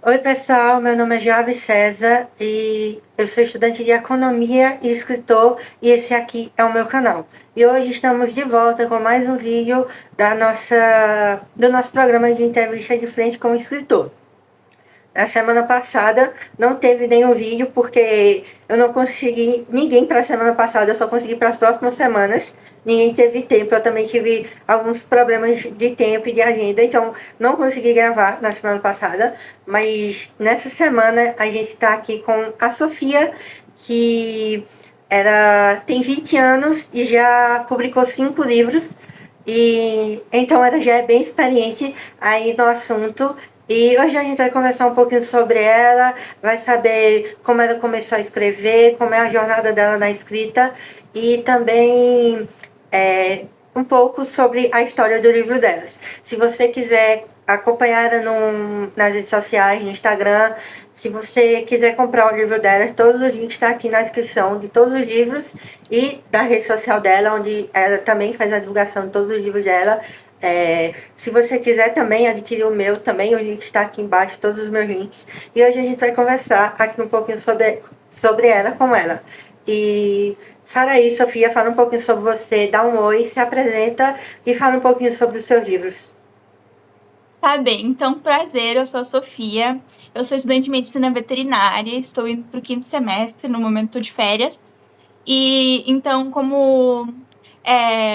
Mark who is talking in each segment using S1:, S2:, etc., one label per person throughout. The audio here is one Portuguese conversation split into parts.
S1: Oi, pessoal, meu nome é Javi César e eu sou estudante de economia e escritor e esse aqui é o meu canal. E hoje estamos de volta com mais um vídeo do nosso programa de entrevista de frente com o escritor. Na semana passada não teve nenhum vídeo porque eu não consegui ninguém para a semana passada, eu só consegui para as próximas semanas. Ninguém teve tempo, eu também tive alguns problemas de tempo e de agenda, então não consegui gravar na semana passada. Mas nessa semana a gente está aqui com a Sofia, que tem 20 anos e já publicou 5 livros. E então ela já é bem experiente aí no assunto. E hoje a gente vai conversar um pouquinho sobre ela, vai saber como ela começou a escrever, como é a jornada dela na escrita e também um pouco sobre a história do livro delas. Se você quiser acompanhar ela nas redes sociais, no Instagram, se você quiser comprar o livro delas, todos os links estão aqui na descrição de todos os livros e da rede social dela, onde ela também faz a divulgação de todos os livros dela. Se você quiser também adquirir o meu, também o link está aqui embaixo, todos os meus links. E hoje a gente vai conversar aqui um pouquinho sobre ela com ela. E fala aí, Sofia, fala um pouquinho sobre você, dá um oi, se apresenta e fala um pouquinho sobre os seus livros.
S2: Tá bem, então prazer, eu sou a Sofia, eu sou estudante de medicina veterinária, estou indo para o quinto semestre, no momento tô de férias. E então, como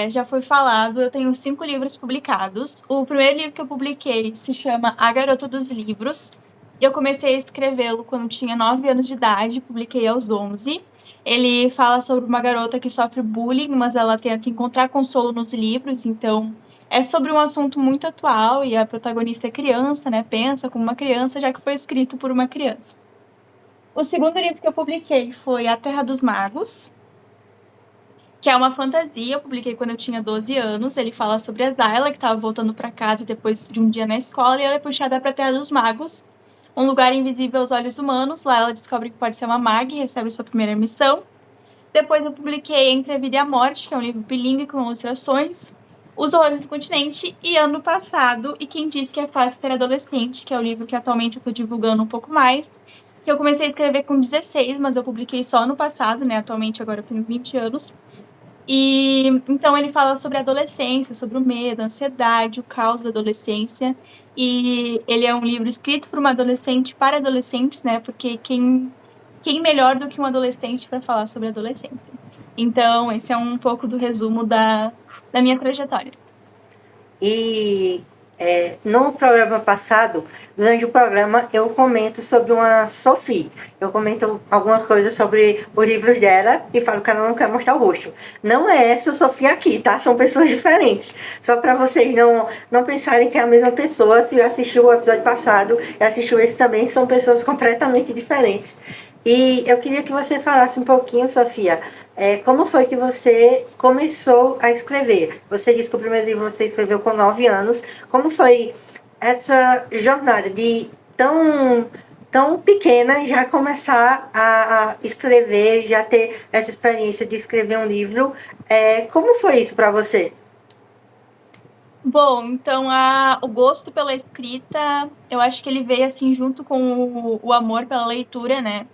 S2: já foi falado, eu tenho 5 livros publicados. O primeiro livro que eu publiquei se chama A Garota dos Livros. Eu comecei a escrevê-lo quando tinha 9 anos de idade, publiquei aos 11. Ele fala sobre uma garota que sofre bullying, mas ela tenta encontrar consolo nos livros, então é sobre um assunto muito atual e a protagonista é criança, né? Pensa como uma criança, já que foi escrito por uma criança. O segundo livro que eu publiquei foi A Terra dos Magos, que é uma fantasia. Eu publiquei quando eu tinha 12 anos. Ele fala sobre a Zyla, que estava voltando para casa depois de um dia na escola, e ela é puxada para a Terra dos Magos, um lugar invisível aos olhos humanos. Lá ela descobre que pode ser uma maga e recebe sua primeira missão. Depois eu publiquei Entre a Vida e a Morte, que é um livro bilíngue com ilustrações, Os Horrores do Continente, e ano passado, E Quem Diz que é Fácil Ter Adolescente, que é o livro que atualmente eu estou divulgando um pouco mais, que eu comecei a escrever com 16, mas eu publiquei só ano passado, né? Atualmente agora eu tenho 20 anos. E então ele fala sobre a adolescência, sobre o medo, a ansiedade, o caos da adolescência. E ele é um livro escrito por uma adolescente para adolescentes, né? Porque quem melhor do que um adolescente para falar sobre adolescência? Então, esse é um pouco do resumo da minha trajetória.
S1: E no programa passado, durante o programa, eu comento sobre uma Sophie. Eu comento algumas coisas sobre os livros dela e falo que ela não quer mostrar o rosto. Não é essa Sophie aqui, tá? São pessoas diferentes. Só para vocês não pensarem que é a mesma pessoa. Se assistiu o episódio passado e assistiu esse também, são pessoas completamente diferentes. E eu queria que você falasse um pouquinho, Sofia, como foi que você começou a escrever? Você disse que o primeiro livro você escreveu com 9 anos. Como foi essa jornada de tão pequena já começar a escrever, já ter essa experiência de escrever um livro? Como foi isso para você?
S2: Bom, então o gosto pela escrita, eu acho que ele veio assim junto com o amor pela leitura, né?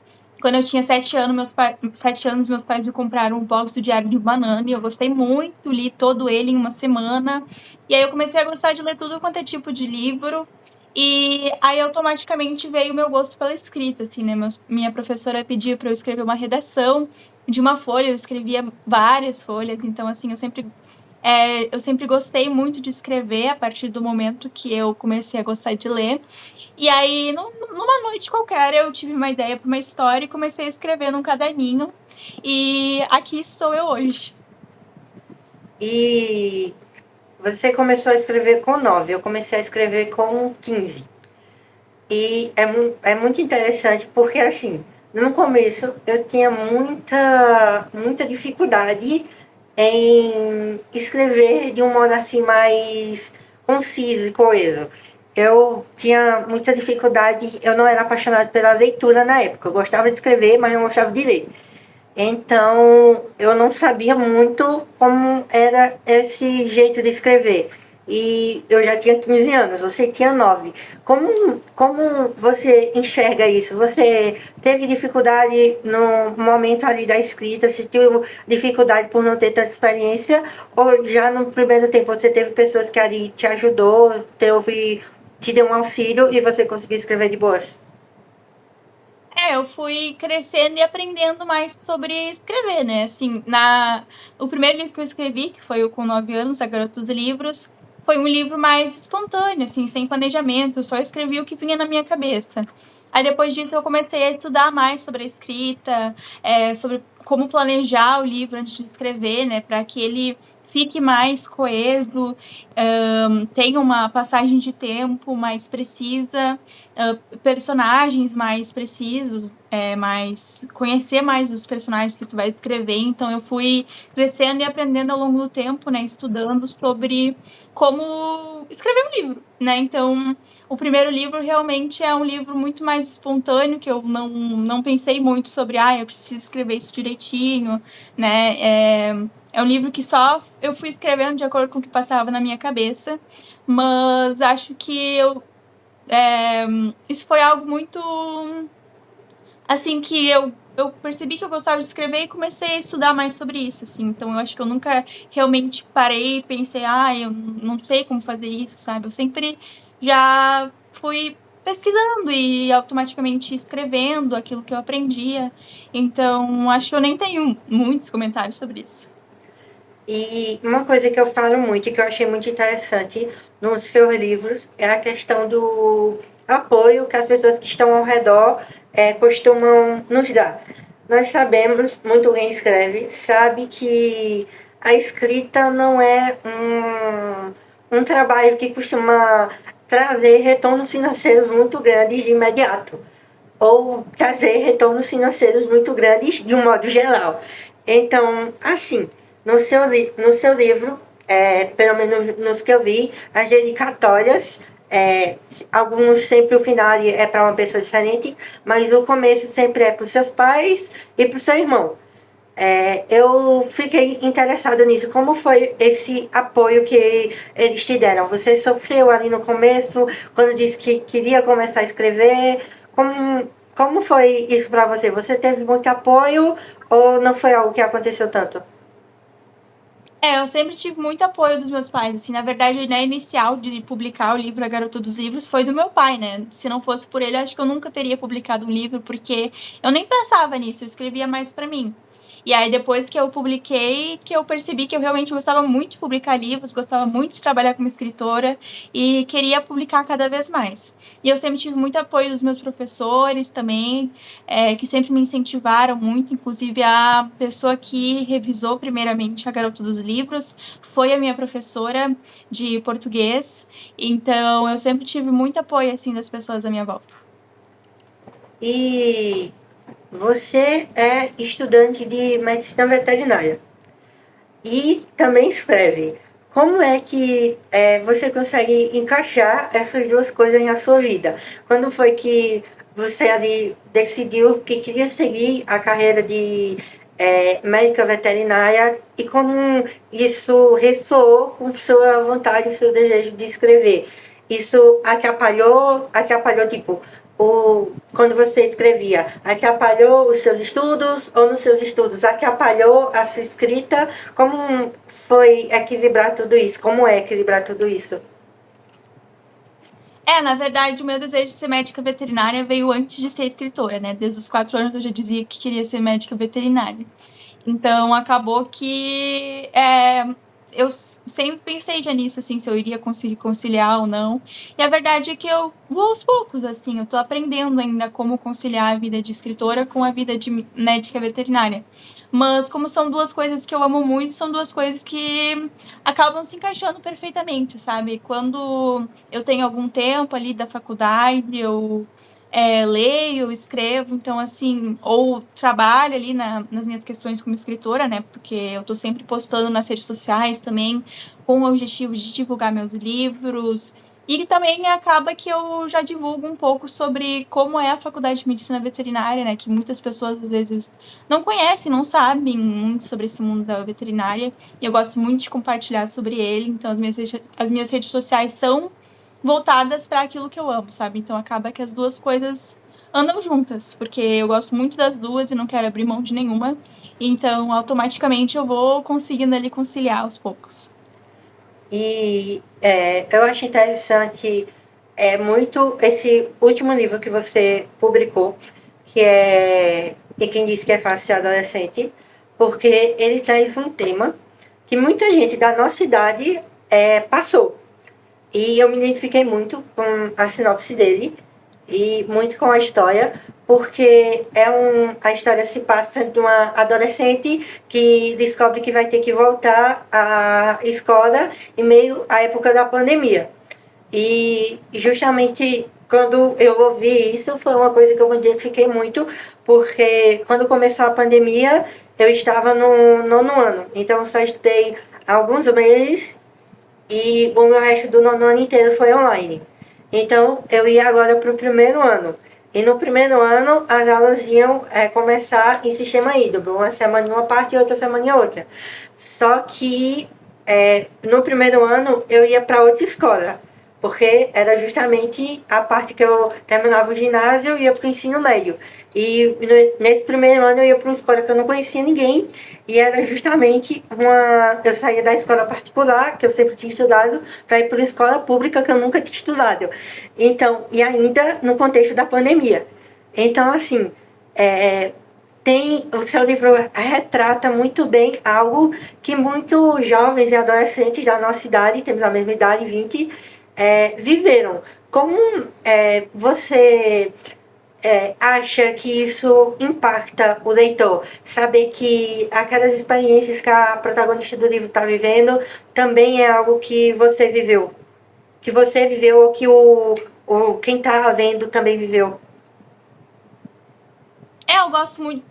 S2: Quando eu tinha 7 anos, 7 anos, meus pais me compraram um box do Diário de Banana e eu gostei muito, li todo ele em uma semana. E aí eu comecei a gostar de ler tudo quanto é tipo de livro. E aí automaticamente veio o meu gosto pela escrita, assim, né? Minha professora pedia para eu escrever uma redação de uma folha, eu escrevia várias folhas, então assim, eu sempre gostei muito de escrever a partir do momento que eu comecei a gostar de ler. E aí, numa noite qualquer, eu tive uma ideia para uma história e comecei a escrever num caderninho. E aqui estou eu hoje.
S1: E você começou a escrever com 9, eu comecei a escrever com 15. E é muito interessante porque, assim, no começo eu tinha muita dificuldade em escrever de um modo assim mais conciso e coeso. Eu tinha muita dificuldade, eu não era apaixonado pela leitura na época. Eu gostava de escrever, mas não gostava de ler. Então eu não sabia muito como era esse jeito de escrever. e eu já tinha 15 anos, você tinha 9. Como você enxerga isso? Você teve dificuldade no momento ali da escrita? Se teve dificuldade por não ter tanta experiência? Ou já no primeiro tempo você teve pessoas que ali te ajudou, te deu um auxílio e você conseguiu escrever de boas?
S2: Eu fui crescendo e aprendendo mais sobre escrever, né? Assim, o primeiro livro que eu escrevi, que foi o Com 9 anos, A Garota dos Livros, foi um livro mais espontâneo, assim, sem planejamento, eu só escrevi o que vinha na minha cabeça. Aí depois disso eu comecei a estudar mais sobre a escrita, sobre como planejar o livro antes de escrever, né? Para que ele fique mais coeso, tenha uma passagem de tempo mais precisa, personagens mais precisos, mais conhecer mais os personagens que tu vai escrever. Então eu fui crescendo e aprendendo ao longo do tempo, né, estudando sobre como escrever um livro, né? Então o primeiro livro realmente é um livro muito mais espontâneo, que eu não pensei muito sobre, eu preciso escrever isso direitinho, né? É um livro que só eu fui escrevendo de acordo com o que passava na minha cabeça, mas acho que isso foi algo muito, assim, que eu percebi que eu gostava de escrever e comecei a estudar mais sobre isso, assim. Então eu acho que eu nunca realmente parei e pensei, eu não sei como fazer isso, sabe? Eu sempre já fui pesquisando e automaticamente escrevendo aquilo que eu aprendia. Então acho que eu nem tenho muitos comentários sobre isso.
S1: E uma coisa que eu falo muito e que eu achei muito interessante nos seus livros é a questão do apoio que as pessoas que estão ao redor costumam nos dar. Nós sabemos, muito quem escreve, sabe que a escrita não é um trabalho que costuma trazer retornos financeiros muito grandes de imediato ou trazer retornos financeiros muito grandes de um modo geral. Então, assim, no seu livro, pelo menos nos que eu vi, as dedicatórias, alguns sempre o final é para uma pessoa diferente, mas o começo sempre é para os seus pais e para o seu irmão. Eu fiquei interessado nisso. Como foi esse apoio que eles te deram? Você sofreu ali no começo, quando disse que queria começar a escrever? Como foi isso para você? Você teve muito apoio ou não foi algo que aconteceu tanto?
S2: Eu sempre tive muito apoio dos meus pais. Assim, na verdade, a ideia inicial de publicar o livro A Garota dos Livros foi do meu pai, né? Se não fosse por ele, acho que eu nunca teria publicado um livro, porque eu nem pensava nisso, eu escrevia mais para mim. E aí, depois que eu publiquei, que eu percebi que eu realmente gostava muito de publicar livros, gostava muito de trabalhar como escritora e queria publicar cada vez mais. E eu sempre tive muito apoio dos meus professores também, que sempre me incentivaram muito. Inclusive, a pessoa que revisou primeiramente A Garota dos Livros foi a minha professora de português. Então, eu sempre tive muito apoio, assim, das pessoas à minha volta.
S1: E você é estudante de medicina veterinária e também escreve. Como é que você consegue encaixar essas duas coisas na sua vida? Quando foi que você ali decidiu que queria seguir a carreira de médica veterinária e como isso ressoou com sua vontade, seu desejo de escrever? Isso atrapalhou tipo, quando você escrevia, atrapalhou os seus estudos ou nos seus estudos atrapalhou a sua escrita? Como foi equilibrar tudo isso? Como é equilibrar tudo isso?
S2: Na verdade, o meu desejo de ser médica veterinária veio antes de ser escritora, né? Desde os 4 anos eu já dizia que queria ser médica veterinária. Então, acabou que eu sempre pensei já nisso, assim, se eu iria conseguir conciliar ou não. E a verdade é que eu vou aos poucos, assim, eu tô aprendendo ainda como conciliar a vida de escritora com a vida de médica veterinária. Mas como são duas coisas que eu amo muito, são duas coisas que acabam se encaixando perfeitamente, sabe? Quando eu tenho algum tempo ali da faculdade, eu leio, escrevo, então assim, ou trabalho ali nas minhas questões como escritora, né? Porque eu tô sempre postando nas redes sociais também, com o objetivo de divulgar meus livros. E também acaba que eu já divulgo um pouco sobre como é a faculdade de medicina veterinária, né? Que muitas pessoas às vezes não conhecem, não sabem muito sobre esse mundo da veterinária. E eu gosto muito de compartilhar sobre ele. Então as minhas redes sociais são voltadas para aquilo que eu amo, sabe? Então acaba que as duas coisas andam juntas, porque eu gosto muito das duas e não quero abrir mão de nenhuma. Então automaticamente eu vou conseguindo ali conciliar aos poucos.
S1: E eu acho interessante muito esse último livro que você publicou, que é E Quem Disse Que É Fácil Ser Adolescente, porque ele traz um tema que muita gente da nossa idade passou. E eu me identifiquei muito com a sinopse dele e muito com a história, porque a história se passa de uma adolescente que descobre que vai ter que voltar à escola em meio à época da pandemia. E justamente quando eu ouvi isso, foi uma coisa que eu me identifiquei muito, porque quando começou a pandemia, eu estava no nono ano, então eu só estudei alguns meses e o meu resto do nono ano inteiro foi online. Então eu ia agora para o primeiro ano. E no primeiro ano as aulas iam começar em sistema híbrido, uma semana em uma parte e outra semana em outra. Só que no primeiro ano eu ia para outra escola, porque era justamente a parte que eu terminava o ginásio e ia para o ensino médio. E nesse primeiro ano eu ia para uma escola que eu não conhecia ninguém, e era justamente eu saía da escola particular, que eu sempre tinha estudado, para ir para uma escola pública que eu nunca tinha estudado. Então, e ainda no contexto da pandemia. Então, assim, o seu livro retrata muito bem algo que muitos jovens e adolescentes da nossa idade, temos a mesma idade, 20, viveram. Como você acha que isso impacta o leitor? Saber que aquelas experiências que a protagonista do livro está vivendo também é algo que você viveu. Que você viveu ou que quem está lendo também viveu.
S2: Eu gosto muito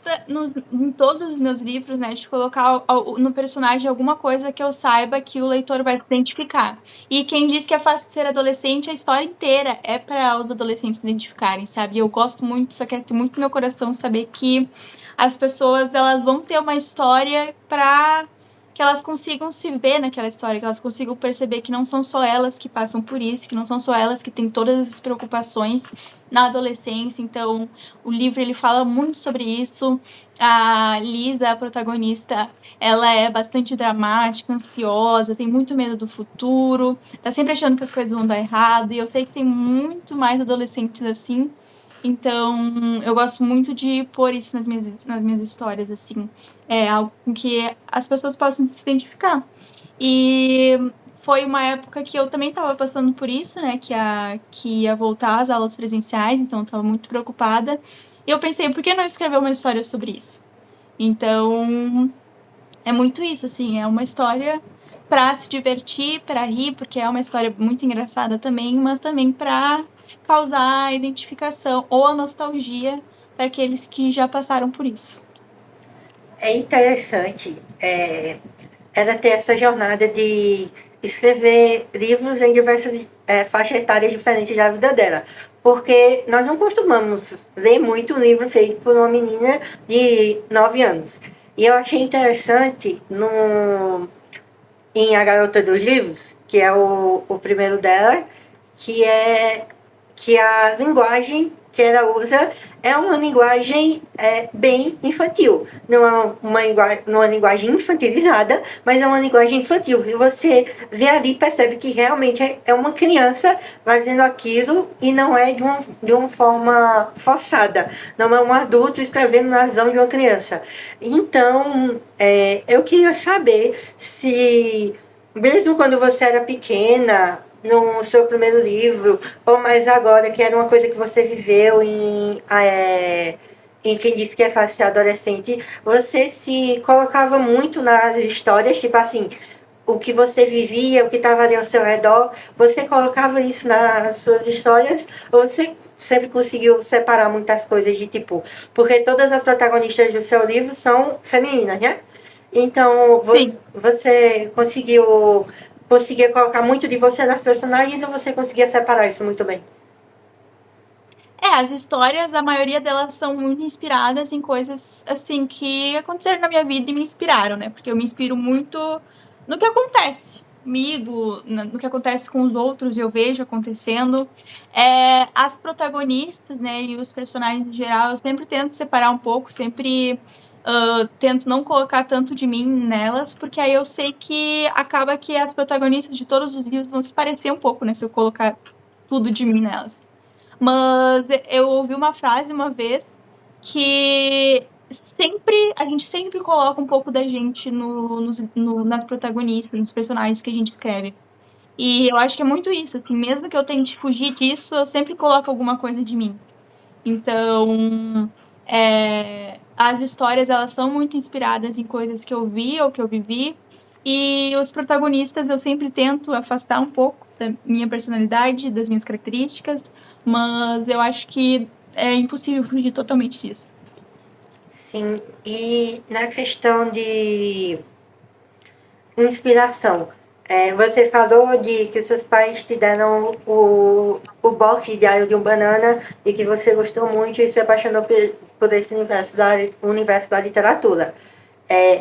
S2: em todos os meus livros, né, de colocar no personagem alguma coisa que eu saiba que o leitor vai se identificar. E quem diz que é fácil ser adolescente, a história inteira é para os adolescentes se identificarem, sabe? Eu gosto muito, isso aquece muito no meu coração saber que as pessoas elas vão ter uma história para que elas consigam se ver naquela história, que elas consigam perceber que não são só elas que passam por isso, que não são só elas que têm todas as preocupações na adolescência. Então, o livro ele fala muito sobre isso. A Lisa, a protagonista, ela é bastante dramática, ansiosa, tem muito medo do futuro, tá sempre achando que as coisas vão dar errado. E eu sei que tem muito mais adolescentes assim. Então, eu gosto muito de pôr isso nas minhas histórias, assim. É algo com que as pessoas possam se identificar. E foi uma época que eu também estava passando por isso, né? Que ia voltar às aulas presenciais, então eu estava muito preocupada. E eu pensei, por que não escrever uma história sobre isso? Então, é muito isso, assim, é uma história para se divertir, para rir, porque é uma história muito engraçada também, mas também para causar a identificação ou a nostalgia para aqueles que já passaram por isso.
S1: É interessante ela ter essa jornada de escrever livros em diversas faixas etárias diferentes da vida dela. Porque nós não costumamos ler muito um livro feito por uma menina de 9 anos. E eu achei interessante em A Garota dos Livros, que é o primeiro dela, que é que a linguagem que ela usa é uma linguagem bem infantil. Não é uma linguagem infantilizada, mas é uma linguagem infantil. E você vê ali e percebe que realmente é uma criança fazendo aquilo e não é de uma forma forçada. Não é um adulto escrevendo na visão de uma criança. Então, eu queria saber se, mesmo quando você era pequena, no seu primeiro livro, ou mais agora, que era uma coisa que você viveu em Quem Disse Que É Fácil Ser Adolescente, você se colocava muito nas histórias, tipo assim, o que você vivia, o que estava ali ao seu redor, você colocava isso nas suas histórias, ou você sempre conseguiu separar muitas coisas de tipo, porque todas as protagonistas do seu livro são femininas, né? Então,
S2: Sim.
S1: você conseguiu conseguia colocar muito de você nas personagens ou você conseguia separar isso muito bem?
S2: As histórias, a maioria delas são muito inspiradas em coisas, assim, que aconteceram na minha vida e me inspiraram, né? Porque eu me inspiro muito no que acontece comigo, no que acontece com os outros, eu vejo acontecendo. As protagonistas, né, e os personagens em geral, eu sempre tento separar um pouco, sempre tento não colocar tanto de mim nelas, porque aí eu sei que acaba que as protagonistas de todos os livros vão se parecer um pouco, né, se eu colocar tudo de mim nelas. Mas eu ouvi uma frase uma vez que a gente sempre coloca um pouco da gente nas protagonistas, nos personagens que a gente escreve. E eu acho que é muito isso, assim, mesmo que eu tente fugir disso, eu sempre coloco alguma coisa de mim. Então, as histórias, elas são muito inspiradas em coisas que eu vi ou que eu vivi, e os protagonistas eu sempre tento afastar um pouco da minha personalidade, das minhas características, mas eu acho que é impossível fugir totalmente disso.
S1: Sim, e na questão de inspiração, você falou de que os seus pais te deram o box diário de um banana e que você gostou muito e se apaixonou por esse universo da literatura.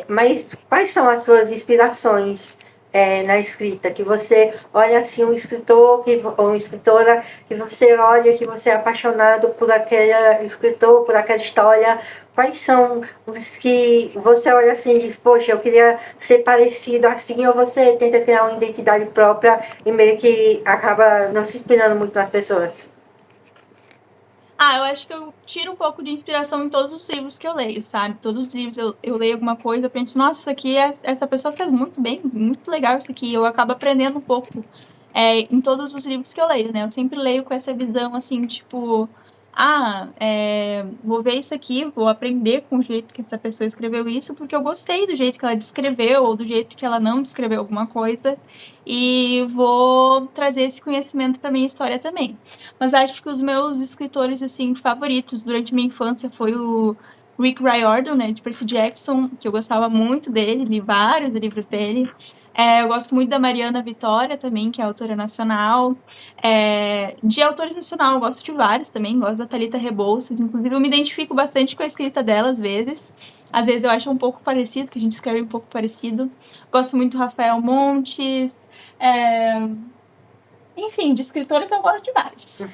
S1: Mas quais são as suas inspirações na escrita? Que você olha assim um escritor ou uma escritora que você olha que você é apaixonado por aquele escritor, por aquela história. Quais são os que você olha assim e diz, poxa, eu queria ser parecido assim, ou você tenta criar uma identidade própria e meio que acaba não se inspirando muito nas pessoas?
S2: Eu acho que eu tiro um pouco de inspiração em todos os livros que eu leio, sabe? Todos os livros eu leio alguma coisa, eu penso, nossa, isso aqui, essa pessoa fez muito bem, muito legal isso aqui. Eu acabo aprendendo um pouco em todos os livros que eu leio, né? Eu sempre leio com essa visão, assim, tipo, vou ver isso aqui, vou aprender com o jeito que essa pessoa escreveu isso, porque eu gostei do jeito que ela descreveu, ou do jeito que ela não descreveu alguma coisa, e vou trazer esse conhecimento para minha história também. Mas acho que os meus escritores, assim, favoritos durante minha infância foi o Rick Riordan, né, de Percy Jackson, que eu gostava muito dele, li vários livros dele. Eu gosto muito da Mariana Vitória também, que é autora nacional. De autores nacional, eu gosto de vários também, gosto da Thalita Rebouças, inclusive eu me identifico bastante com a escrita dela às vezes. Às vezes eu acho um pouco parecido, que a gente escreve um pouco parecido. Gosto muito do Rafael Montes. Enfim, de escritores eu gosto de vários.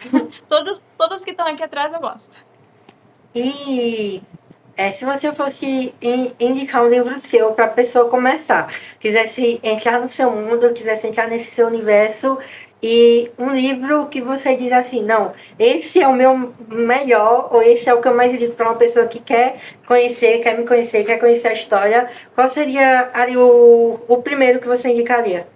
S2: Todos que estão aqui atrás eu gosto.
S1: E se você fosse indicar um livro seu para a pessoa começar, quisesse entrar no seu mundo, quisesse entrar nesse seu universo, e um livro que você diz assim, não, esse é o meu melhor, ou esse é o que eu mais indico para uma pessoa que quer conhecer, quer me conhecer, quer conhecer a história, qual seria ali o primeiro que você indicaria?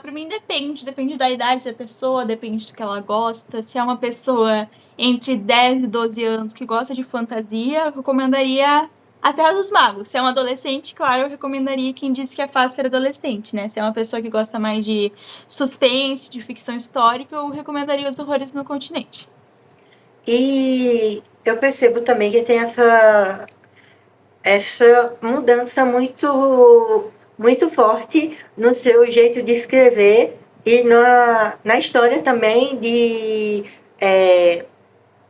S2: Pra mim depende da idade da pessoa, depende do que ela gosta. Se é uma pessoa entre 10 e 12 anos que gosta de fantasia, eu recomendaria A Terra dos Magos. Se é um adolescente, claro, eu recomendaria Quem Disse que é Fácil Ser Adolescente, né? Se é uma pessoa que gosta mais de suspense, de ficção histórica, eu recomendaria Os Horrores no Continente.
S1: E eu percebo também que tem essa mudança muito forte no seu jeito de escrever e na história também de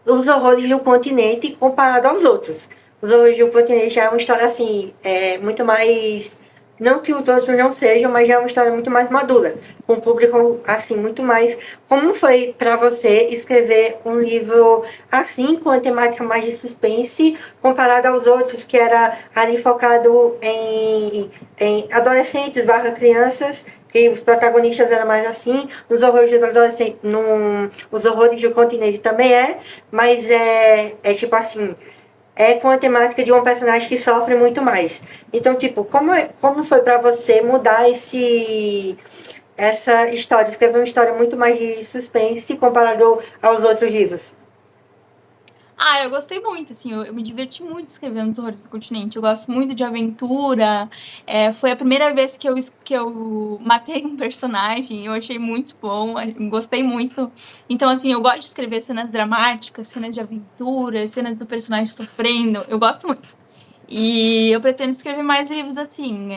S1: Os Horrores do Continente comparado aos outros. Os Horrores do Continente já é uma história assim, muito mais. Não que os outros não sejam, mas já é uma história muito mais madura. Com um público assim, muito mais. Como foi para você escrever um livro assim, com a temática mais de suspense, comparado aos outros, que era ali focado em adolescentes barra crianças, que os protagonistas eram mais assim, nos horrores dos adolescentes, os horrores do continente também mas é tipo assim, com a temática de um personagem que sofre muito mais. Então, tipo, como foi pra você mudar essa história, escrever uma história muito mais de suspense comparado aos outros livros?
S2: Eu gostei muito, assim, eu me diverti muito escrevendo Os Horrores do Continente. Eu gosto muito de aventura. Foi a primeira vez que eu matei um personagem, eu achei muito bom, gostei muito. Então, assim, eu gosto de escrever cenas dramáticas, cenas de aventura, cenas do personagem sofrendo, eu gosto muito. E eu pretendo escrever mais livros assim.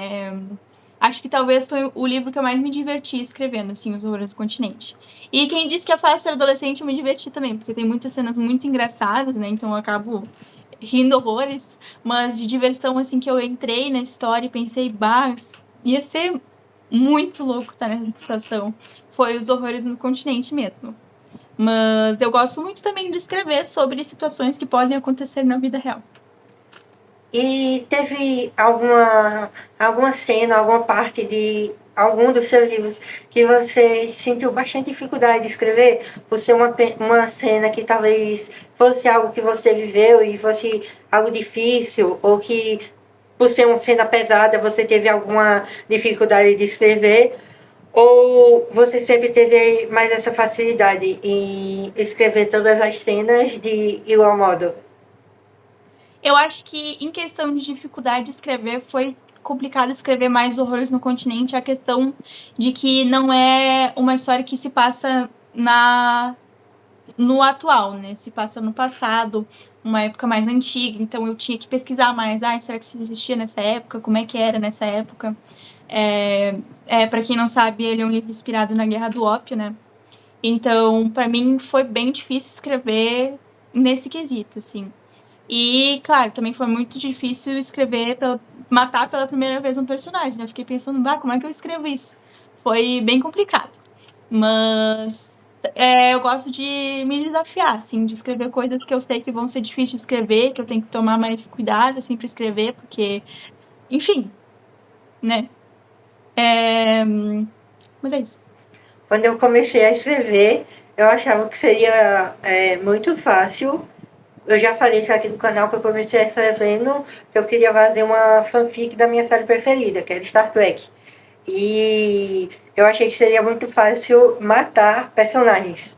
S2: Acho que talvez foi o livro que eu mais me diverti escrevendo, assim, Os Horrores do Continente. E quem disse que é fácil ser adolescente, eu me diverti também, porque tem muitas cenas muito engraçadas, né? Então eu acabo rindo horrores, mas de diversão, assim, que eu entrei na história e pensei, bah, ia ser muito louco estar nessa situação. Foi Os Horrores no Continente mesmo. Mas eu gosto muito também de escrever sobre situações que podem acontecer na vida real.
S1: E teve alguma cena, alguma parte de algum dos seus livros que você sentiu bastante dificuldade de escrever, por ser uma cena que talvez fosse algo que você viveu e fosse algo difícil, ou que por ser uma cena pesada você teve alguma dificuldade de escrever, ou você sempre teve mais essa facilidade em escrever todas as cenas de igual modo?
S2: Eu acho que, em questão de dificuldade de escrever, foi complicado escrever mais Horrores no Continente, a questão de que não é uma história que se passa no atual, né? Se passa no passado, uma época mais antiga, então eu tinha que pesquisar mais. Será que isso existia nessa época? Como é que era nessa época? Para quem não sabe, ele é um livro inspirado na Guerra do Ópio, né? Então, para mim, foi bem difícil escrever nesse quesito, assim. E, claro, também foi muito difícil escrever, matar pela primeira vez um personagem, né? Eu fiquei pensando, como é que eu escrevo isso? Foi bem complicado. Mas eu gosto de me desafiar, assim, de escrever coisas que eu sei que vão ser difíceis de escrever, que eu tenho que tomar mais cuidado, assim, pra escrever, porque, enfim, né? Mas é isso.
S1: Quando eu comecei a escrever, eu achava que seria muito fácil. Eu já falei isso aqui no canal que eu comecei escrevendo que eu queria fazer uma fanfic da minha série preferida, que era Star Trek. E eu achei que seria muito fácil matar personagens.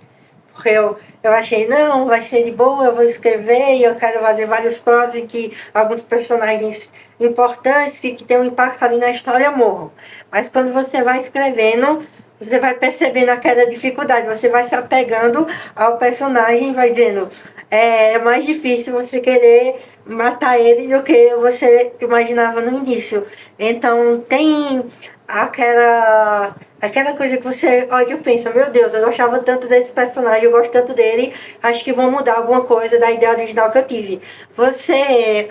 S1: Porque eu achei, não, vai ser de boa, eu vou escrever e eu quero fazer vários prós em que alguns personagens importantes e que tem um impacto ali na história morram. Mas quando você vai escrevendo, você vai percebendo aquela dificuldade, você vai se apegando ao personagem, vai dizendo, é mais difícil você querer matar ele do que você imaginava no início. Então tem aquela coisa que você olha e pensa, meu Deus, eu gostava tanto desse personagem, eu gosto tanto dele, acho que vão mudar alguma coisa da ideia original que eu tive. Você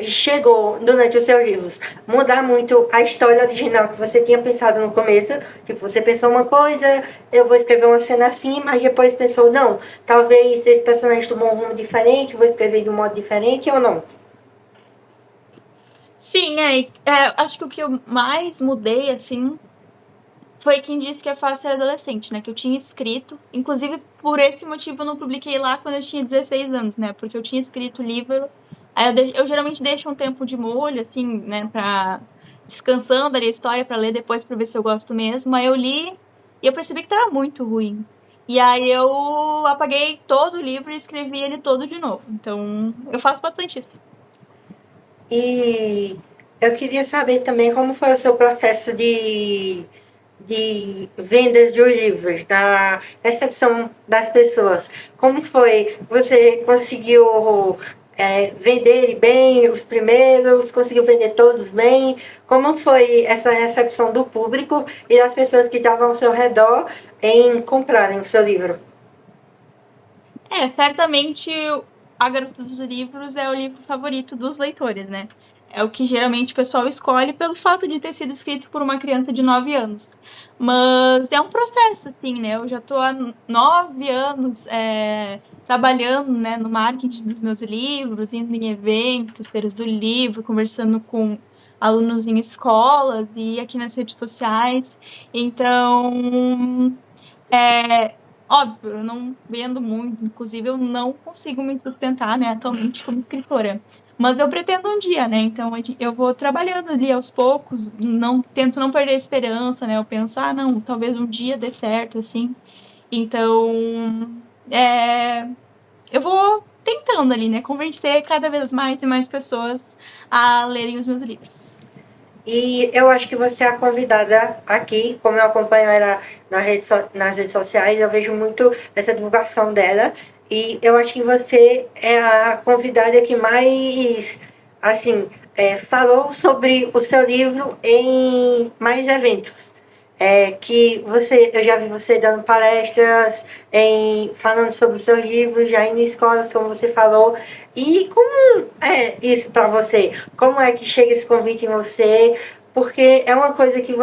S1: chegou, durante os seus livros, mudar muito a história original que você tinha pensado no começo? Tipo, você pensou uma coisa, eu vou escrever uma cena assim, mas depois pensou, não, talvez esse personagem tomou um rumo diferente, vou escrever de um modo diferente ou não?
S2: Sim, acho que o que eu mais mudei, assim, foi quem disse que é fácil ser adolescente, né? Que eu tinha escrito. Inclusive, por esse motivo, eu não publiquei lá quando eu tinha 16 anos, né? Porque eu tinha escrito o livro. Aí eu geralmente deixo um tempo de molho, assim, né? Descansando ali a história pra ler depois pra ver se eu gosto mesmo. Aí eu li e eu percebi que tava muito ruim. E aí eu apaguei todo o livro e escrevi ele todo de novo. Então, eu faço bastante isso.
S1: E eu queria saber também como foi o seu processo de vendas de livros, da recepção das pessoas. Como foi? Você conseguiu vender bem os primeiros? Conseguiu vender todos bem? Como foi essa recepção do público e das pessoas que estavam ao seu redor em comprarem o seu livro?
S2: Certamente A Garota dos Livros é o livro favorito dos leitores, né? É o que geralmente o pessoal escolhe pelo fato de ter sido escrito por uma criança de 9 anos. Mas é um processo, assim, né? Eu já estou há 9 anos trabalhando, né, no marketing dos meus livros, indo em eventos, feiras do livro, conversando com alunos em escolas e aqui nas redes sociais. Então, óbvio, eu não vendo muito, inclusive eu não consigo me sustentar, né, atualmente como escritora. Mas eu pretendo um dia, né? Então eu vou trabalhando ali aos poucos, tento não perder a esperança, né? Eu penso, não, talvez um dia dê certo, assim. Então, eu vou tentando ali, né, convencer cada vez mais e mais pessoas a lerem os meus livros.
S1: E eu acho que você é a convidada aqui, como eu acompanho ela nas redes sociais, eu vejo muito essa divulgação dela. E eu acho que você é a convidada que mais, assim, falou sobre o seu livro em mais eventos. Que eu já vi você dando palestras, falando sobre os seus livros, já em escolas, como você falou. E como é isso para você? Como é que chega esse convite em você? Porque é uma coisa que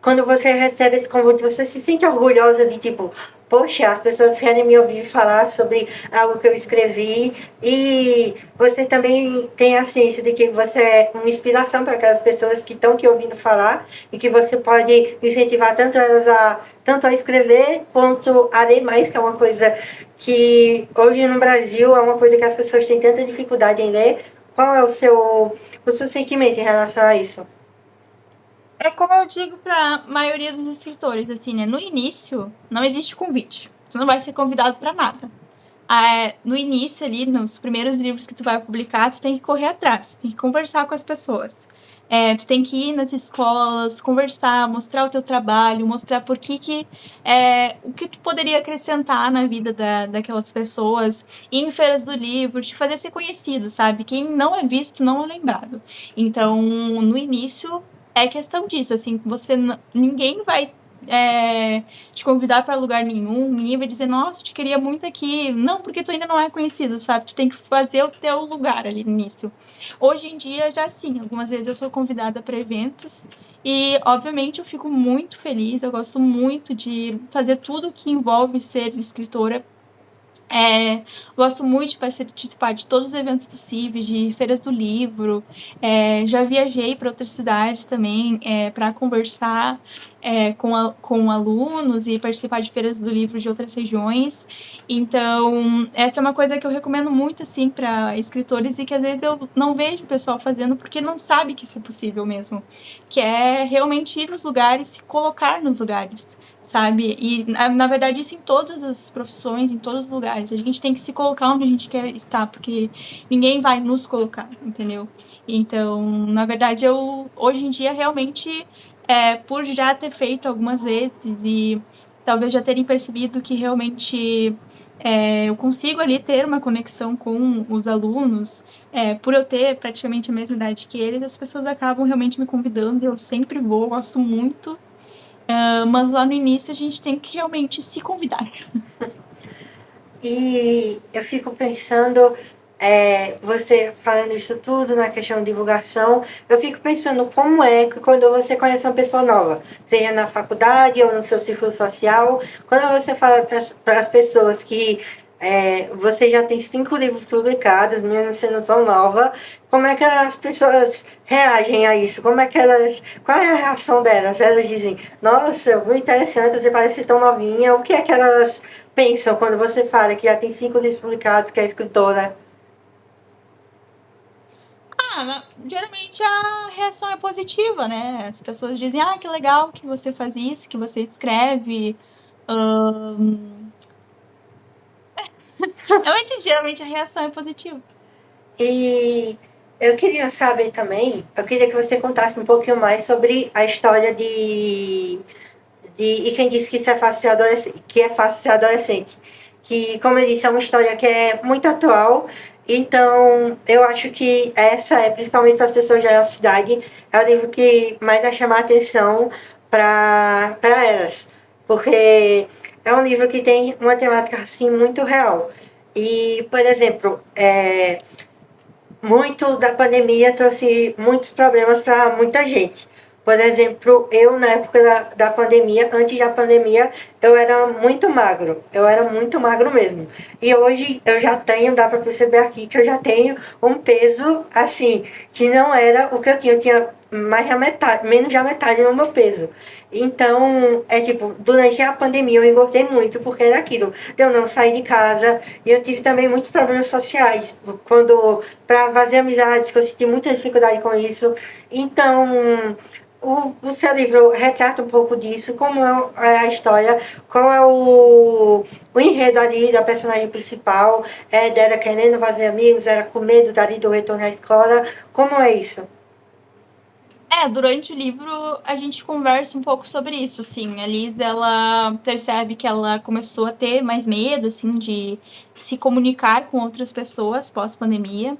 S1: quando você recebe esse convite, você se sente orgulhosa de tipo, poxa, as pessoas querem me ouvir falar sobre algo que eu escrevi e você também tem a ciência de que você é uma inspiração para aquelas pessoas que estão te ouvindo falar e que você pode incentivar tanto a escrever quanto a ler mais, que é uma coisa que hoje no Brasil é uma coisa que as pessoas têm tanta dificuldade em ler. Qual é o seu sentimento em relação a isso?
S2: É como eu digo pra maioria dos escritores, assim, né? No início, não existe convite. Tu não vai ser convidado pra nada. No início ali, nos primeiros livros que tu vai publicar, tu tem que correr atrás, tu tem que conversar com as pessoas. Tu tem que ir nas escolas, conversar, mostrar o teu trabalho, mostrar o que tu poderia acrescentar na vida daquelas pessoas, ir em feiras do livro, te fazer ser conhecido, sabe? Quem não é visto não é lembrado. Então, no início, é questão disso, assim, ninguém vai te convidar para lugar nenhum, ninguém vai dizer, nossa, eu te queria muito aqui. Não, porque tu ainda não é conhecido, sabe? Tu tem que fazer o teu lugar ali no início. Hoje em dia, já sim, algumas vezes eu sou convidada para eventos e, obviamente, eu fico muito feliz, eu gosto muito de fazer tudo que envolve ser escritora. Gosto muito de participar de todos os eventos possíveis, de feiras do livro. Já viajei para outras cidades também para conversar com alunos e participar de feiras do livro de outras regiões. Então, essa é uma coisa que eu recomendo muito assim para escritores e que às vezes eu não vejo o pessoal fazendo porque não sabe que isso é possível mesmo. Que é realmente ir nos lugares, se colocar nos lugares, sabe? E, na verdade, isso em todas as profissões, em todos os lugares. A gente tem que se colocar onde a gente quer estar, porque ninguém vai nos colocar, entendeu? Então, na verdade, hoje em dia, realmente, por já ter feito algumas vezes e talvez já terem percebido que realmente eu consigo ali ter uma conexão com os alunos, por eu ter praticamente a mesma idade que eles, as pessoas acabam realmente me convidando, eu sempre vou, gosto muito. Mas lá no início a gente tem que realmente se convidar.
S1: E eu fico pensando, você falando isso tudo na questão de divulgação, eu fico pensando como é que quando você conhece uma pessoa nova, seja na faculdade ou no seu círculo social, quando você fala para as pessoas que você já tem 5 livros publicados, mesmo sendo tão nova, como é que as pessoas reagem a isso? Qual é a reação delas? Elas dizem, nossa, muito interessante, você parece tão novinha. O que é que elas pensam quando você fala que já tem 5 livros publicados, que é escritora?
S2: Geralmente a reação é positiva, né? As pessoas dizem, que legal que você faz isso, que você escreve. Geralmente a reação é positiva.
S1: E eu queria saber também, eu queria que você contasse um pouquinho mais sobre a história e quem disse que isso é fácil ser adolescente, que é fácil ser adolescente. Que, como eu disse, é uma história que é muito atual. Então, eu acho que essa é, principalmente para as pessoas da nossa cidade, é o livro que mais vai chamar a atenção para elas. Porque é um livro que tem uma temática assim muito real. E, por exemplo, muito da pandemia trouxe muitos problemas para muita gente. Por exemplo, eu na época da pandemia, antes da pandemia, eu era muito magro. Eu era muito magro mesmo. E hoje eu já tenho, dá para perceber aqui que eu já tenho um peso assim, que não era o que eu tinha. Eu tinha mais da metade, menos da metade do meu peso. Então, é tipo, durante a pandemia eu engordei muito, porque era aquilo, de eu não sair de casa, e eu tive também muitos problemas sociais, para fazer amizades, que eu senti muita dificuldade com isso. Então, o seu livro retrata um pouco disso, como é a história, qual é o enredo ali da personagem principal, dela querendo fazer amigos, era com medo dali do retorno à escola, como é isso?
S2: Durante o livro a gente conversa um pouco sobre isso, sim. A Liz, ela percebe que ela começou a ter mais medo, assim, de se comunicar com outras pessoas pós-pandemia,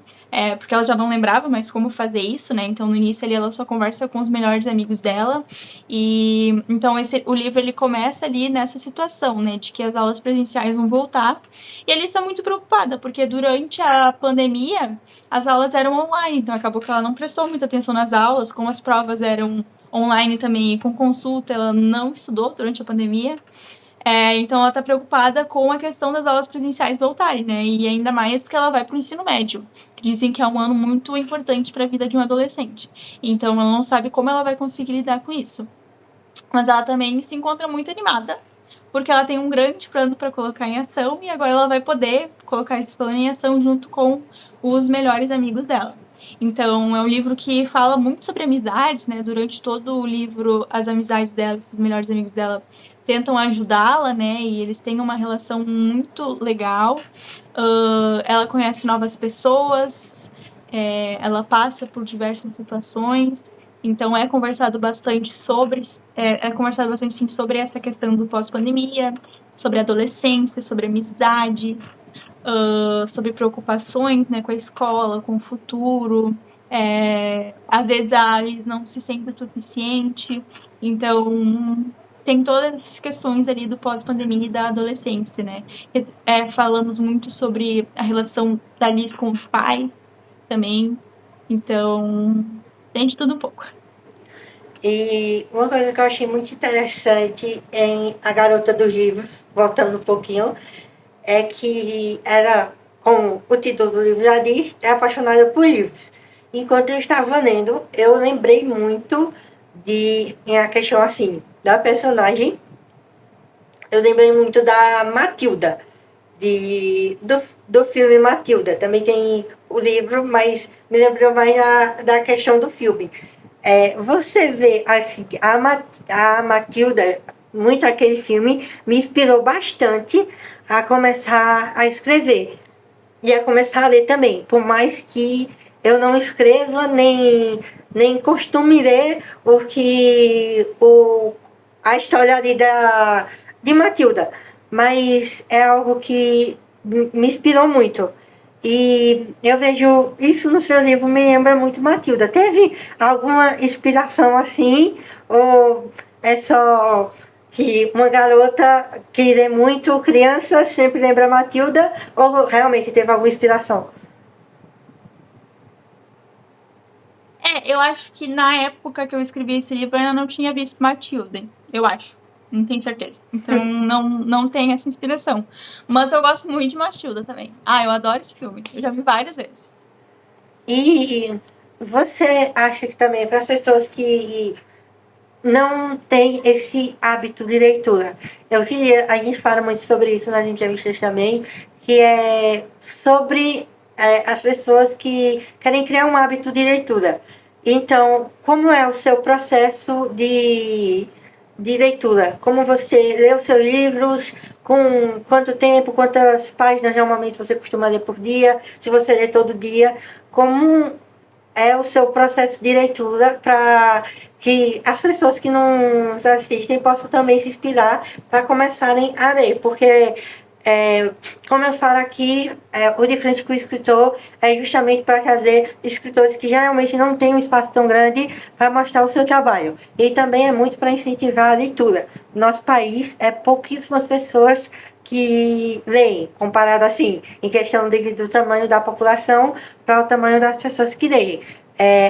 S2: porque ela já não lembrava mais como fazer isso, né? Então, no início ali, ela só conversa com os melhores amigos dela. E então o livro ele começa ali nessa situação, né, de que as aulas presenciais vão voltar. E a Liz está muito preocupada, porque durante a pandemia as aulas eram online, então acabou que ela não prestou muita atenção nas aulas, como as provas eram online também, com consulta, ela não estudou durante a pandemia. Então ela está preocupada com a questão das aulas presenciais voltarem, né? E ainda mais que ela vai para o ensino médio, que dizem que é um ano muito importante para a vida de um adolescente. Então ela não sabe como ela vai conseguir lidar com isso. Mas ela também se encontra muito animada, porque ela tem um grande plano para colocar em ação e agora ela vai poder colocar esse plano em ação junto com os melhores amigos dela. Então, é um livro que fala muito sobre amizades, né? Durante todo o livro, as amizades dela, esses melhores amigos dela, tentam ajudá-la, né? E eles têm uma relação muito legal. Ela conhece novas pessoas, ela passa por diversas situações. Então é conversado bastante sim sobre essa questão do pós-pandemia, sobre adolescência, sobre amizades, sobre preocupações, né, com a escola, com o futuro. Às vezes a Alice não se sente o suficiente, então tem todas essas questões ali do pós-pandemia e da adolescência, né? Falamos muito sobre a relação da Alice com os pais também, então tem de tudo um pouco.
S1: E uma coisa que eu achei muito interessante em A Garota dos Livros, voltando um pouquinho, é que ela, como o título do livro já diz, é apaixonada por livros. Enquanto eu estava lendo, eu lembrei muito em a questão assim, da personagem, eu lembrei muito da Matilda, do filme Matilda. Também tem o livro, mas me lembrou mais da questão do filme. Você vê assim, a Matilda, muito aquele filme, me inspirou bastante a começar a escrever e a começar a ler também. Por mais que eu não escreva, nem costume ler a história ali de Matilda. Mas é algo que me inspirou muito. E eu vejo isso no seu livro, me lembra muito Matilda. Teve alguma inspiração assim? Ou é só que uma garota que lê muito, criança, sempre lembra Matilda? Ou realmente teve alguma inspiração?
S2: Eu acho que na época que eu escrevi esse livro eu ainda não tinha visto Matilda, eu acho. Não tenho certeza. Então não tem essa inspiração. Mas eu gosto muito de Matilda também. Eu adoro esse filme. Eu já vi várias vezes.
S1: E você acha que também para as pessoas que não têm esse hábito de leitura, a gente fala muito sobre isso nas entrevistas também, que é sobre as pessoas que querem criar um hábito de leitura. Então, como é o seu processo de leitura? Como você lê os seus livros? Com quanto tempo, quantas páginas normalmente você costuma ler por dia? Se você lê todo dia, como é o seu processo de leitura para que as pessoas que nos assistem possam também se inspirar para começarem a ler, porque como eu falo aqui, o de frente com o escritor é justamente para trazer escritores que geralmente não têm um espaço tão grande para mostrar o seu trabalho. E também é muito para incentivar a leitura. Nosso país é pouquíssimas pessoas que leem, comparado assim, em questão do tamanho da população para o tamanho das pessoas que leem.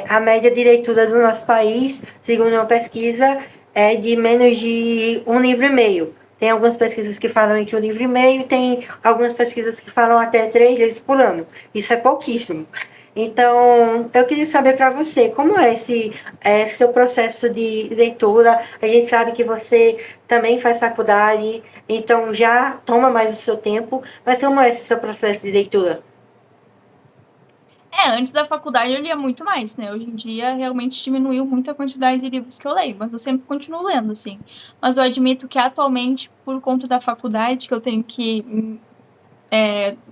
S1: A média de leitura do nosso país, segundo uma pesquisa, é de menos de um livro e meio. Tem algumas pesquisas que falam entre um livro e meio e tem algumas pesquisas que falam até 3 livros por ano. Isso é pouquíssimo. Então, eu queria saber para você, como é esse seu processo de leitura? A gente sabe que você também faz faculdade, então já toma mais o seu tempo, mas como é esse seu processo de leitura?
S2: Antes da faculdade eu lia muito mais, né? Hoje em dia realmente diminuiu muito a quantidade de livros que eu leio, mas eu sempre continuo lendo, assim. Mas eu admito que atualmente, por conta da faculdade, que eu tenho que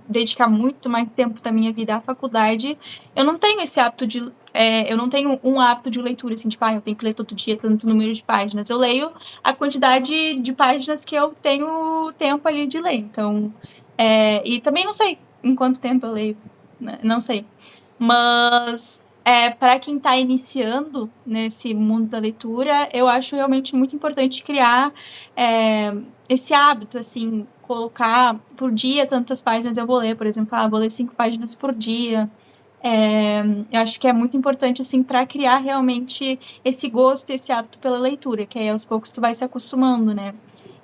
S2: dedicar muito mais tempo da minha vida à faculdade, eu não tenho esse hábito de eu não tenho um hábito de leitura, assim, tipo, eu tenho que ler todo dia tanto número de páginas. Eu leio a quantidade de páginas que eu tenho tempo ali de ler. Então, e também não sei em quanto tempo eu leio, né? Não sei. Mas, para quem está iniciando nesse mundo da leitura, eu acho realmente muito importante criar esse hábito, assim, colocar por dia tantas páginas eu vou ler. Por exemplo, vou ler 5 páginas por dia. Eu acho que é muito importante, assim, para criar realmente esse gosto, esse hábito pela leitura, que aí aos poucos tu vai se acostumando, né?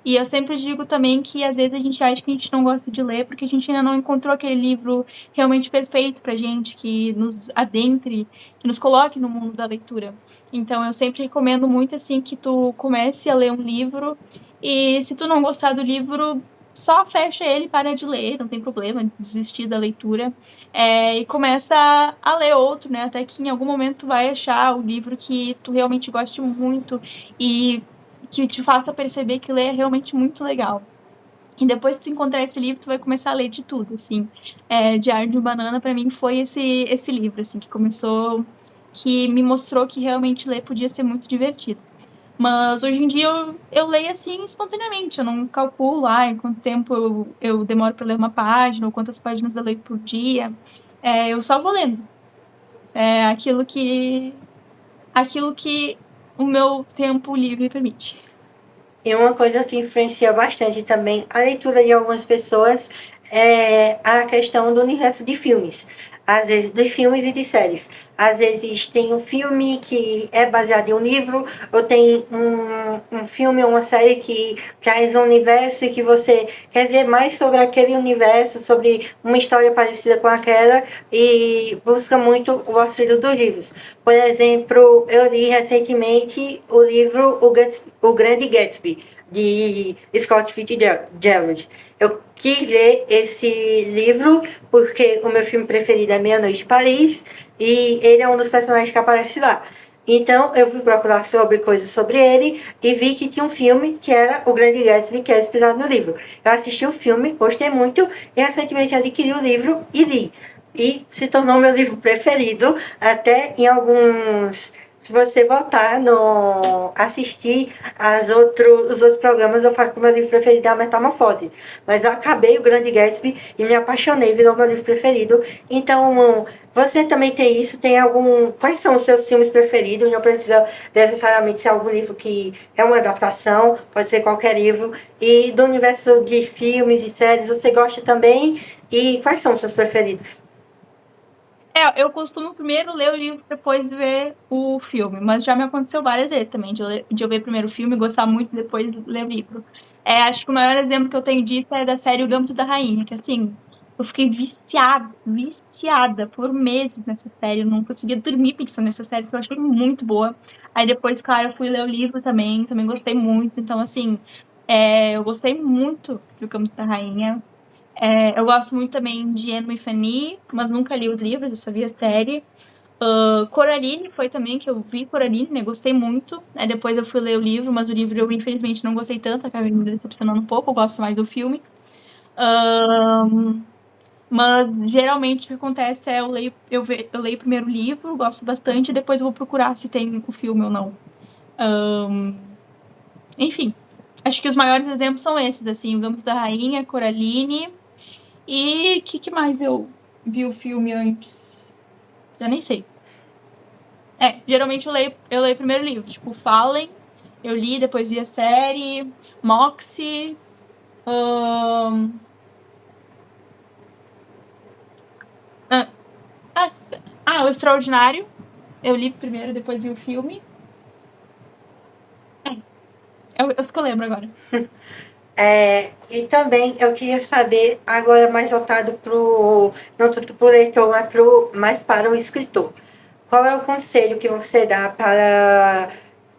S2: E eu sempre digo também que às vezes a gente acha que a gente não gosta de ler porque a gente ainda não encontrou aquele livro realmente perfeito pra gente, que nos adentre, que nos coloque no mundo da leitura. Então eu sempre recomendo muito, assim, que tu comece a ler um livro e se tu não gostar do livro, só fecha ele, para de ler, não tem problema, desistir da leitura. E começa a ler outro, né? Até que em algum momento tu vai achar o livro que tu realmente goste muito e que te faça perceber que ler é realmente muito legal. E depois que tu encontrar esse livro, tu vai começar a ler de tudo, assim. Diário de um Banana, pra mim, foi esse livro, assim, que me mostrou que realmente ler podia ser muito divertido. Mas hoje em dia eu leio assim espontaneamente, eu não calculo em quanto tempo eu demoro para ler uma página ou quantas páginas eu leio por dia. Eu só vou lendo. É aquilo que o meu tempo livre permite.
S1: E uma coisa que influencia bastante também a leitura de algumas pessoas é a questão do universo de filmes. Às vezes, de filmes e de séries. Às vezes tem um filme que é baseado em um livro, ou tem um filme ou uma série que traz um universo e que você quer ver mais sobre aquele universo, sobre uma história parecida com aquela, e busca muito o auxílio dos livros. Por exemplo, eu li recentemente o livro O Grande Gatsby, de Scott Fitzgerald. Eu quis ler esse livro porque o meu filme preferido é Meia-Noite em Paris e ele é um dos personagens que aparece lá. Então eu fui procurar sobre coisas sobre ele e vi que tinha um filme que era O Grande Gatsby, que é inspirado no livro. Eu assisti o filme, gostei muito e recentemente adquiri o livro e li. E se tornou meu livro preferido, até em alguns. Se você voltar no assistir os outros programas, eu falo que o meu livro preferido é a Metamorfose. Mas eu acabei o Grande Gatsby e me apaixonei, virou meu livro preferido. Então, você também tem isso? Tem algum. Quais são os seus filmes preferidos? Não precisa necessariamente ser algum livro que é uma adaptação, pode ser qualquer livro. E do universo de filmes e séries, você gosta também? E quais são os seus preferidos?
S2: Eu costumo primeiro ler o livro, depois ver o filme, mas já me aconteceu várias vezes também, de eu ver primeiro o filme, gostar muito, depois ler o livro. Acho que o maior exemplo que eu tenho disso é da série O Gambito da Rainha, que assim, eu fiquei viciada por meses nessa série, eu não conseguia dormir pensando nessa série, porque eu achei muito boa. Aí depois, claro, eu fui ler o livro também gostei muito, então assim, eu gostei muito do Gambito da Rainha. Eu gosto muito também de Anne with an E, mas nunca li os livros, eu só vi a série. Coraline foi também, que eu vi Coraline, né? Gostei muito. Aí depois eu fui ler o livro, mas o livro eu infelizmente não gostei tanto, acabei me decepcionando um pouco, eu gosto mais do filme. Mas geralmente o que acontece é eu leio primeiro o livro, gosto bastante, e depois eu vou procurar se tem o filme ou não. Enfim, acho que os maiores exemplos são esses, assim, o Gambito da Rainha, Coraline. E o que mais eu vi o filme antes? Já nem sei. Geralmente eu leio primeiro o livro. Tipo, Fallen, eu li, depois vi a série. Moxie. O Extraordinário. Eu li primeiro, depois vi o filme. É os que eu lembro agora.
S1: E também eu queria saber, agora mais voltado não tanto para o leitor, mas mais para o escritor. Qual é o conselho que você dá para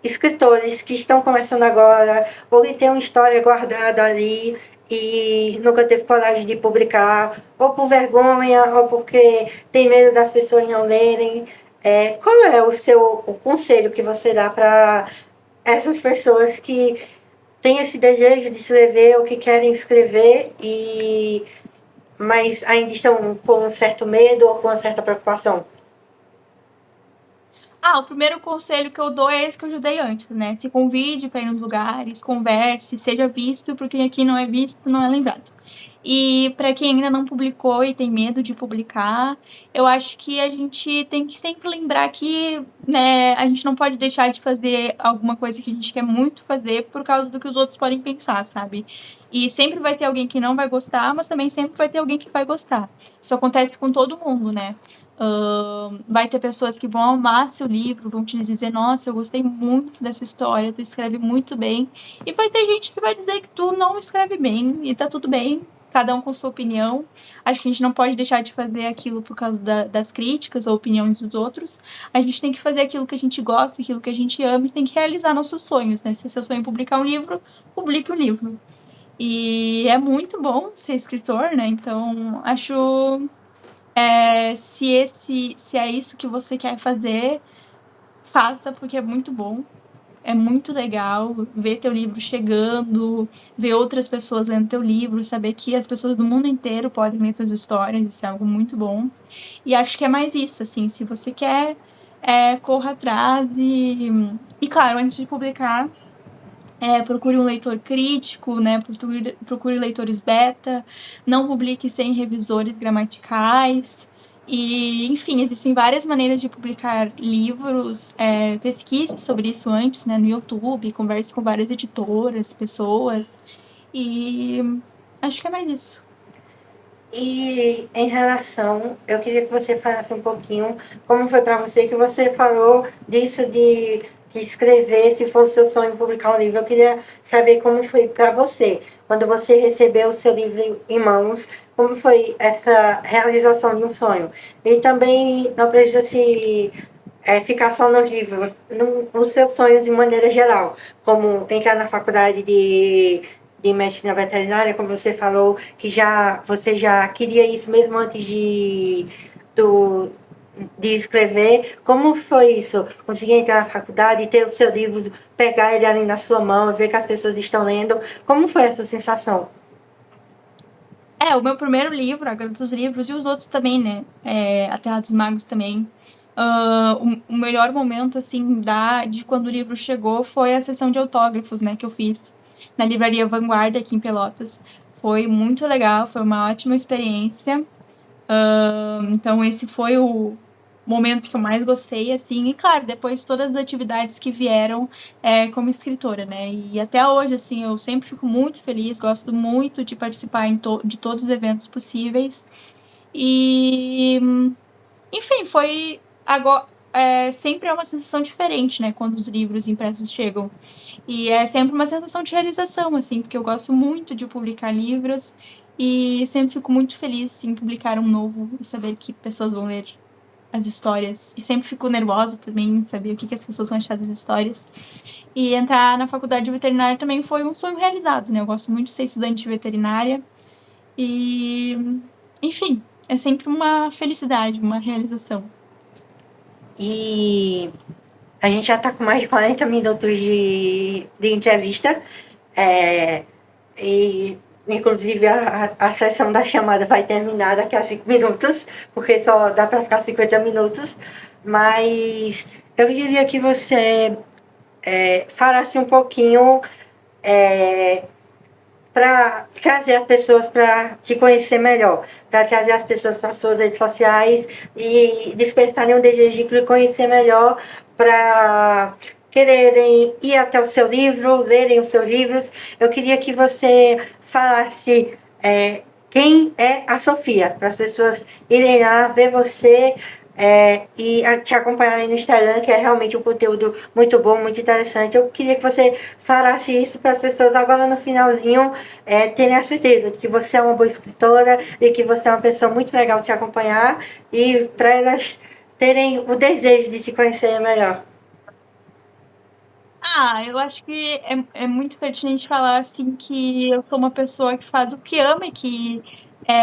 S1: escritores que estão começando agora, ou que têm uma história guardada ali e nunca teve coragem de publicar, ou por vergonha, ou porque tem medo das pessoas não lerem? Qual é o conselho que você dá para essas pessoas que têm esse desejo de escrever ou que querem escrever mas ainda estão com um certo medo ou com uma certa preocupação?
S2: O primeiro conselho que eu dou é esse que eu já dei antes, né? Se convide para ir nos lugares, converse, seja visto, porque aqui não é visto, não é lembrado. E para quem ainda não publicou e tem medo de publicar, eu acho que a gente tem que sempre lembrar que, né, a gente não pode deixar de fazer alguma coisa que a gente quer muito fazer por causa do que os outros podem pensar, sabe? E sempre vai ter alguém que não vai gostar, mas também sempre vai ter alguém que vai gostar. Isso acontece com todo mundo, né? Vai ter pessoas que vão amar seu livro, vão te dizer, nossa, eu gostei muito dessa história, tu escreve muito bem. E vai ter gente que vai dizer que tu não escreve bem, e tá tudo bem, cada um com sua opinião. Acho que a gente não pode deixar de fazer aquilo por causa das críticas ou opiniões dos outros. A gente tem que fazer aquilo que a gente gosta, aquilo que a gente ama, e tem que realizar nossos sonhos, né? Se é seu sonho publicar um livro, publique um livro. E é muito bom ser escritor, né? Então, acho se é isso que você quer fazer, faça, porque é muito bom. É muito legal ver teu livro chegando, ver outras pessoas lendo teu livro, saber que as pessoas do mundo inteiro podem ler tuas histórias, isso é algo muito bom. E acho que é mais isso, assim, se você quer, corra atrás e claro, antes de publicar, procure um leitor crítico, né? Procure leitores beta, não publique sem revisores gramaticais. E, enfim, existem várias maneiras de publicar livros. Pesquise sobre isso antes, né? No YouTube, converse com várias editoras, pessoas. E acho que é mais isso.
S1: E em relação, eu queria que você falasse um pouquinho como foi para você, que você falou disso de que escrever, se for o seu sonho publicar um livro. Eu queria saber como foi para você, quando você recebeu o seu livro em mãos, como foi essa realização de um sonho. E também não precisa se ficar só nos livros, nos seus sonhos de maneira geral, como entrar na faculdade de medicina veterinária, como você falou, que você já queria isso mesmo antes do, de escrever. Como foi isso? Conseguir entrar na faculdade, ter o seu livro, pegar ele ali na sua mão, ver que as pessoas estão lendo. Como foi essa sensação?
S2: O meu primeiro livro, A Garota dos Livros, e os outros também, né? A Terra dos Magos também. O melhor momento, assim, de quando o livro chegou foi a sessão de autógrafos, né, que eu fiz na livraria Vanguarda, aqui em Pelotas. Foi muito legal, foi uma ótima experiência. Então, esse foi o momento que eu mais gostei, assim. E, claro, depois todas as atividades que vieram como escritora, né? E até hoje, assim, eu sempre fico muito feliz, gosto muito de participar de todos os eventos possíveis. E, enfim, foi agora. Sempre é uma sensação diferente, né, quando os livros impressos chegam. E é sempre uma sensação de realização, assim, porque eu gosto muito de publicar livros e sempre fico muito feliz em publicar um novo e saber que pessoas vão ler as histórias. E sempre fico nervosa também em saber o que as pessoas vão achar das histórias. E entrar na faculdade de veterinária também foi um sonho realizado, né? Eu gosto muito de ser estudante de veterinária. E, enfim, é sempre uma felicidade, uma realização.
S1: E a gente já está com mais de 40 minutos de entrevista. É, e, inclusive, a sessão da chamada vai terminar daqui a 5 minutos, porque só dá para ficar 50 minutos. Mas eu queria que você falasse um pouquinho para trazer as pessoas para te conhecer melhor, para trazer as pessoas para suas redes sociais e despertarem um desejo de conhecer melhor, para quererem ir até o seu livro, lerem os seus livros. Eu queria que você falasse quem é a Sofia, para as pessoas irem lá ver você e te acompanhar aí no Instagram, que é realmente um conteúdo muito bom, muito interessante. Eu queria que você falasse isso para as pessoas agora no finalzinho terem a certeza de que você é uma boa escritora e que você é uma pessoa muito legal de se acompanhar e para elas terem o desejo de se conhecer melhor.
S2: Eu acho que é muito pertinente falar assim que eu sou uma pessoa que faz o que ama e que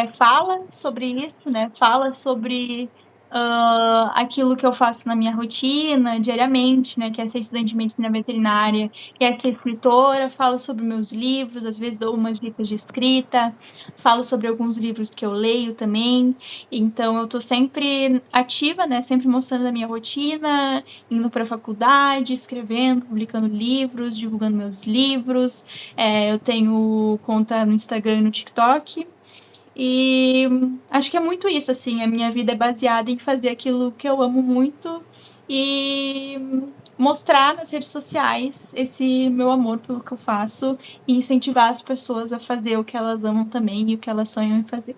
S2: fala sobre isso, né? Fala sobre aquilo que eu faço na minha rotina diariamente, né, que é ser estudante de medicina veterinária, que é ser escritora, falo sobre meus livros, às vezes dou umas dicas de escrita, falo sobre alguns livros que eu leio também. Então eu tô sempre ativa, né, sempre mostrando a minha rotina, indo para a faculdade, escrevendo, publicando livros, divulgando meus livros. Eu tenho conta no Instagram e no TikTok. E acho que é muito isso, assim, a minha vida é baseada em fazer aquilo que eu amo muito e mostrar nas redes sociais esse meu amor pelo que eu faço e incentivar as pessoas a fazer o que elas amam também e o que elas sonham em fazer.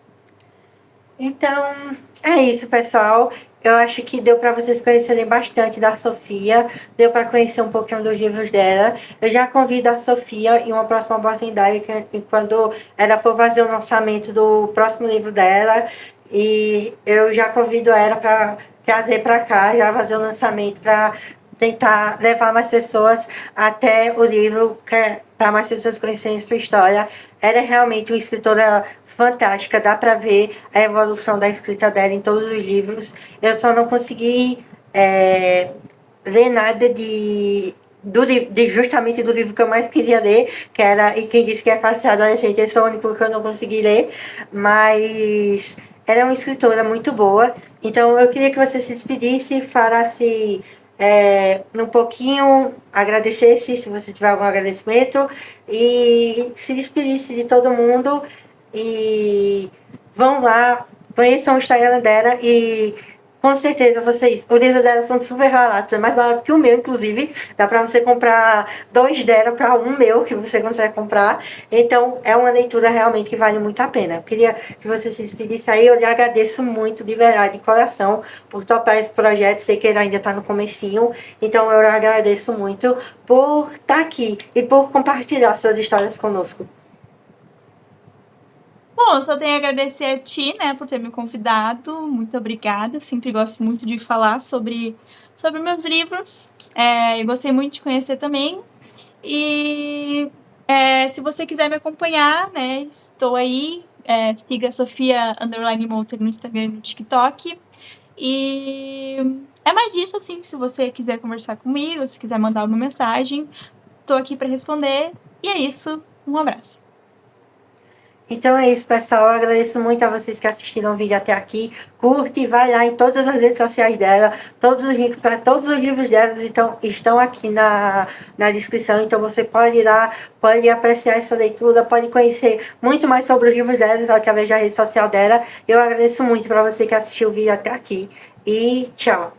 S1: Então, é isso, pessoal. Eu acho que deu para vocês conhecerem bastante da Sofia, deu para conhecer um pouquinho dos livros dela. Eu já convido a Sofia em uma próxima oportunidade, quando ela for fazer o lançamento do próximo livro dela, e eu já convido ela para trazer para cá, já fazer o lançamento para tentar levar mais pessoas até o livro, para mais pessoas conhecerem sua história. Ela é realmente uma escritora fantástica, dá para ver a evolução da escrita dela em todos os livros. Eu só não consegui ler nada justamente do livro que eu mais queria ler, que era E Quem Disse Que É Fácil Adolescente. Esse é o único que eu não consegui ler, mas ela é uma escritora muito boa. Então eu queria que você se despedisse, falasse um pouquinho, agradecesse se você tiver algum agradecimento e se despedisse de todo mundo. E vão lá, conheçam o Instagram dela e com certeza vocês. Os livros dela são super baratos, é mais barato que o meu, inclusive. Dá pra você comprar 2 dela pra um meu que você consegue comprar. Então é uma leitura realmente que vale muito a pena. Eu queria que você se despedisse aí. Eu lhe agradeço muito, de verdade, de coração, por topar esse projeto. Sei que ele ainda tá no comecinho. Então eu agradeço muito por estar aqui e por compartilhar suas histórias conosco.
S2: Bom, eu só tenho a agradecer a ti, né, por ter me convidado. Muito obrigada. Sempre gosto muito de falar sobre meus livros. Eu gostei muito de conhecer também. E se você quiser me acompanhar, né, estou aí. Siga a Sofia _Monter no Instagram e no TikTok. E é mais isso, assim, se você quiser conversar comigo, se quiser mandar uma mensagem, estou aqui para responder. E é isso. Um abraço.
S1: Então é isso, pessoal. Eu agradeço muito a vocês que assistiram o vídeo até aqui. Curte e vai lá em todas as redes sociais dela. Todos os links para todos os livros dela estão aqui na descrição. Então você pode ir lá, pode apreciar essa leitura, pode conhecer muito mais sobre os livros dela através da rede social dela. Eu agradeço muito para você que assistiu o vídeo até aqui. E tchau.